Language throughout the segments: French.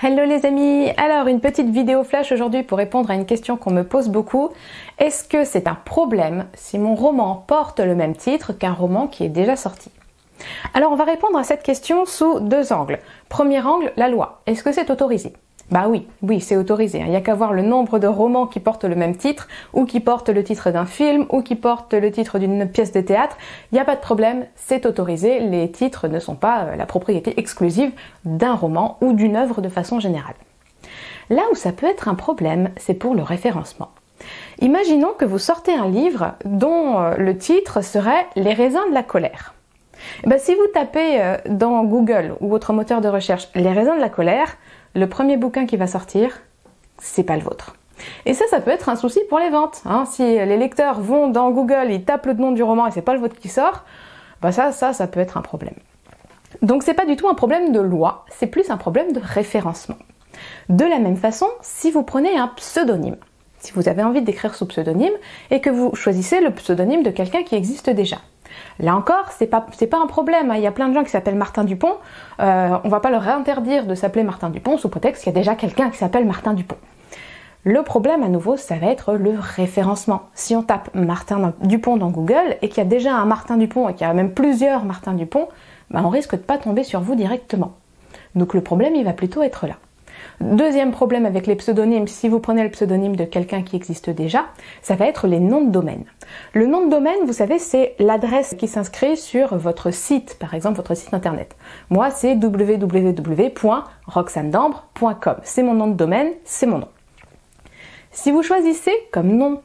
Hello les amis, alors une petite vidéo flash aujourd'hui pour répondre à une question qu'on me pose beaucoup. Est-ce que c'est un problème si mon roman porte le même titre qu'un roman qui est déjà sorti? Alors on va répondre à cette question sous deux angles. Premier angle, la loi. Est-ce que c'est autorisé? Bah oui, c'est autorisé. Il n'y a qu'à voir le nombre de romans qui portent le même titre, ou qui portent le titre d'un film, ou qui portent le titre d'une pièce de théâtre. Il n'y a pas de problème, c'est autorisé. Les titres ne sont pas la propriété exclusive d'un roman ou d'une œuvre de façon générale. Là où ça peut être un problème, c'est pour le référencement. Imaginons que vous sortez un livre dont le titre serait « Les raisins de la colère ». Si vous tapez dans Google ou votre moteur de recherche « Les raisins de la colère », le premier bouquin qui va sortir, c'est pas le vôtre. Et ça peut être un souci pour les ventes. Si les lecteurs vont dans Google, ils tapent le nom du roman et c'est pas le vôtre qui sort, ça peut être un problème. Donc c'est pas du tout un problème de loi, c'est plus un problème de référencement. De la même façon, si vous prenez un pseudonyme, si vous avez envie d'écrire sous pseudonyme et que vous choisissez le pseudonyme de quelqu'un qui existe déjà. Là encore, c'est pas un problème. Il y a plein de gens qui s'appellent Martin Dupont. On va pas leur interdire de s'appeler Martin Dupont sous prétexte qu'il y a déjà quelqu'un qui s'appelle Martin Dupont. Le problème à nouveau, ça va être le référencement. Si on tape Martin Dupont dans Google et qu'il y a déjà un Martin Dupont et qu'il y a même plusieurs Martin Dupont, on risque de pas tomber sur vous directement. Donc le problème, il va plutôt être là. Deuxième problème avec les pseudonymes, si vous prenez le pseudonyme de quelqu'un qui existe déjà, ça va être les noms de domaine. Le nom de domaine, vous savez, c'est l'adresse qui s'inscrit sur votre site, par exemple votre site internet. Moi, c'est www.roxanedambre.com. C'est mon nom de domaine, c'est mon nom. Si vous choisissez comme nom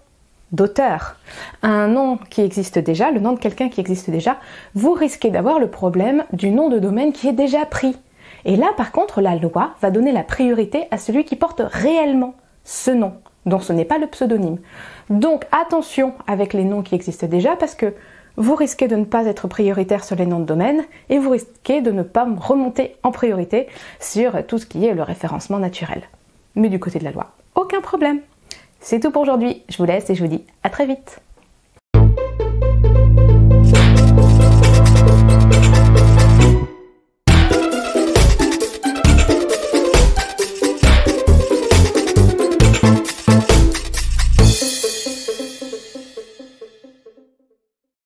d'auteur un nom qui existe déjà, le nom de quelqu'un qui existe déjà, vous risquez d'avoir le problème du nom de domaine qui est déjà pris. Et là, par contre, la loi va donner la priorité à celui qui porte réellement ce nom, dont ce n'est pas le pseudonyme. Donc attention avec les noms qui existent déjà, parce que vous risquez de ne pas être prioritaire sur les noms de domaine, et vous risquez de ne pas remonter en priorité sur tout ce qui est le référencement naturel. Mais du côté de la loi, aucun problème. C'est tout pour aujourd'hui, je vous laisse et je vous dis à très vite.